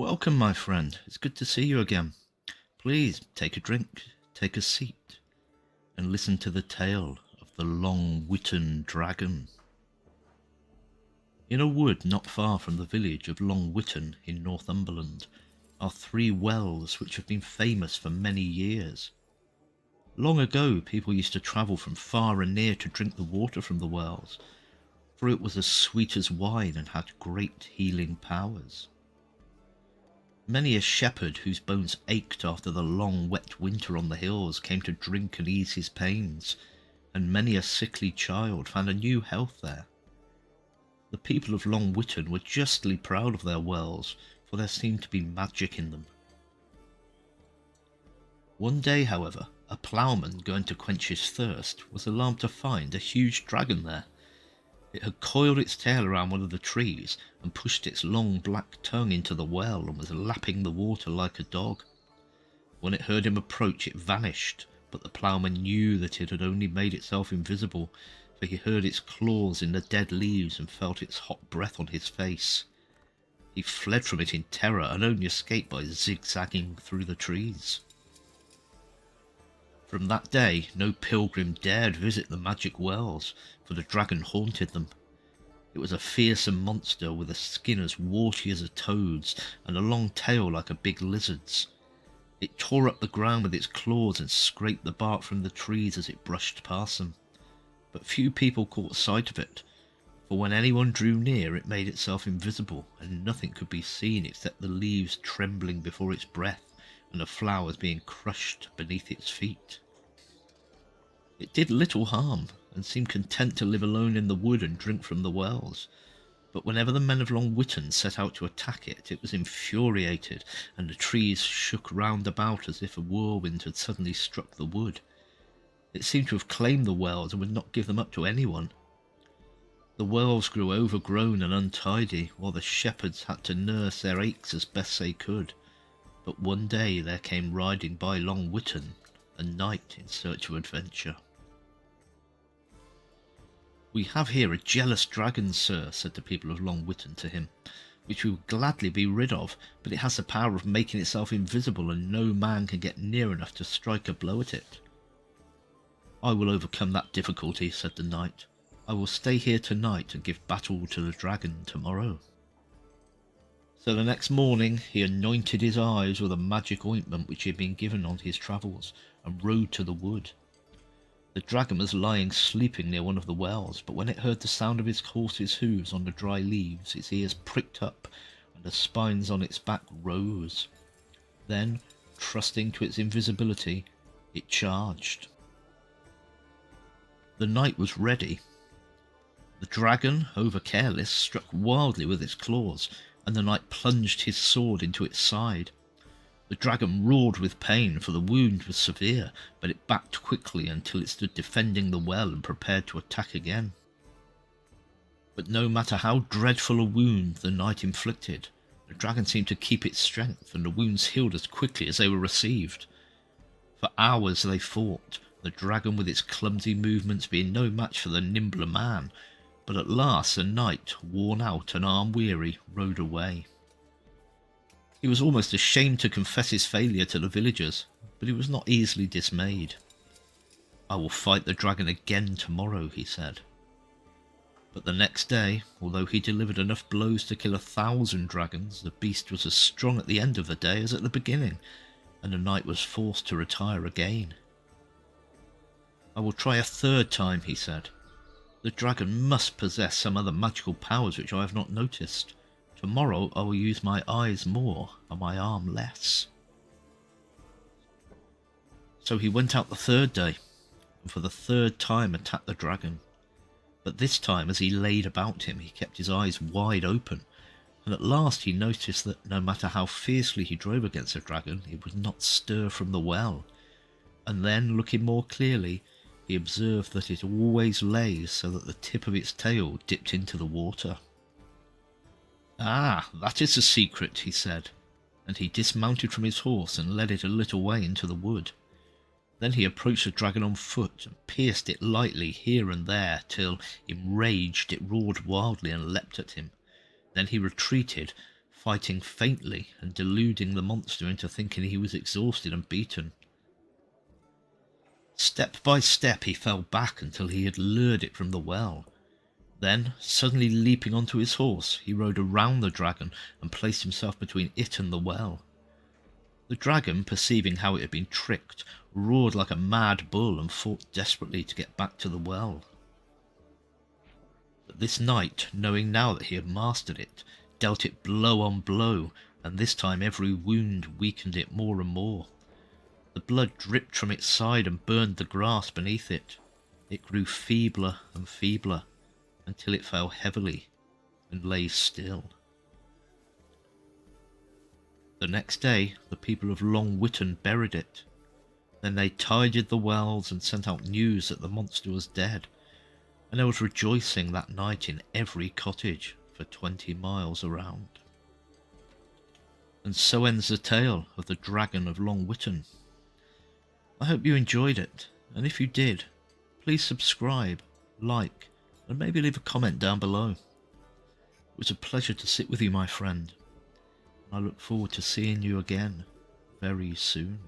Welcome, my friend. It's good to see you again. Please take a drink, take a seat, and listen to the tale of the Longwitton Dragon. In a wood not far from the village of Longwitton in Northumberland are 3 wells which have been famous for many years. Long ago, people used to travel from far and near to drink the water from the wells, for it was as sweet as wine and had great healing powers. Many a shepherd whose bones ached after the long wet winter on the hills came to drink and ease his pains, and many a sickly child found a new health there. The people of Longwitton were justly proud of their wells, for there seemed to be magic in them. One day, however, a ploughman going to quench his thirst was alarmed to find a huge dragon there. It had coiled its tail around one of the trees and pushed its long black tongue into the well and was lapping the water like a dog. When it heard him approach, it vanished, but the ploughman knew that it had only made itself invisible, for he heard its claws in the dead leaves and felt its hot breath on his face. He fled from it in terror and only escaped by zigzagging through the trees. From that day, no pilgrim dared visit the magic wells, for the dragon haunted them. It was a fearsome monster with a skin as warty as a toad's and a long tail like a big lizard's. It tore up the ground with its claws and scraped the bark from the trees as it brushed past them. But few people caught sight of it, for when anyone drew near it made itself invisible, and nothing could be seen except the leaves trembling before its breath and the flowers being crushed beneath its feet. It did little harm, and seemed content to live alone in the wood and drink from the wells. But whenever the men of Longwitton set out to attack it, it was infuriated, and the trees shook round about as if a whirlwind had suddenly struck the wood. It seemed to have claimed the wells and would not give them up to anyone. The wells grew overgrown and untidy, while the shepherds had to nurse their aches as best they could. But one day there came riding by Longwitton a knight in search of adventure. "We have here a jealous dragon, sir," said the people of Longwitton to him, "which we would gladly be rid of, but it has the power of making itself invisible, and no man can get near enough to strike a blow at it." "I will overcome that difficulty," said the knight. "I will stay here tonight and give battle to the dragon tomorrow." So the next morning he anointed his eyes with a magic ointment which he had been given on his travels, and rode to the wood. The dragon was lying sleeping near one of the wells, but when it heard the sound of his horse's hoofs on the dry leaves, its ears pricked up, and the spines on its back rose. Then, trusting to its invisibility, it charged. The knight was ready. The dragon, over careless, struck wildly with its claws, and the knight plunged his sword into its side. The dragon roared with pain, for the wound was severe, but it backed quickly until it stood defending the well and prepared to attack again. But no matter how dreadful a wound the knight inflicted, the dragon seemed to keep its strength, and the wounds healed as quickly as they were received. For hours they fought, the dragon with its clumsy movements being no match for the nimbler man, but at last the knight, worn out and arm-weary, rode away. He was almost ashamed to confess his failure to the villagers, but he was not easily dismayed. "I will fight the dragon again tomorrow," he said. But the next day, although he delivered enough blows to kill 1,000 dragons, the beast was as strong at the end of the day as at the beginning, and the knight was forced to retire again. "I will try a third time," he said. "The dragon must possess some other magical powers which I have not noticed. Tomorrow I will use my eyes more and my arm less." So he went out the third day, and for the third time attacked the dragon. But this time, as he laid about him, he kept his eyes wide open, and at last he noticed that no matter how fiercely he drove against the dragon, it would not stir from the well. And then, looking more clearly, he observed that it always lay so that the tip of its tail dipped into the water. "Ah, that is the secret," he said, and he dismounted from his horse and led it a little way into the wood. Then he approached the dragon on foot and pierced it lightly here and there, till, enraged, it roared wildly and leapt at him. Then he retreated, fighting faintly and deluding the monster into thinking he was exhausted and beaten. Step by step he fell back until he had lured it from the well. Then, suddenly leaping onto his horse, he rode around the dragon and placed himself between it and the well. The dragon, perceiving how it had been tricked, roared like a mad bull and fought desperately to get back to the well. But this knight, knowing now that he had mastered it, dealt it blow on blow, and this time every wound weakened it more and more. The blood dripped from its side and burned the grass beneath it. It grew feebler and feebler, until it fell heavily and lay still. The next day, the people of Longwitton buried it. Then they tidied the wells and sent out news that the monster was dead, and there was rejoicing that night in every cottage for 20 miles around. And so ends the tale of the Dragon of Longwitton. I hope you enjoyed it, and if you did, please subscribe, like, and maybe leave a comment down below. It was a pleasure to sit with you, my friend, and I look forward to seeing you again very soon.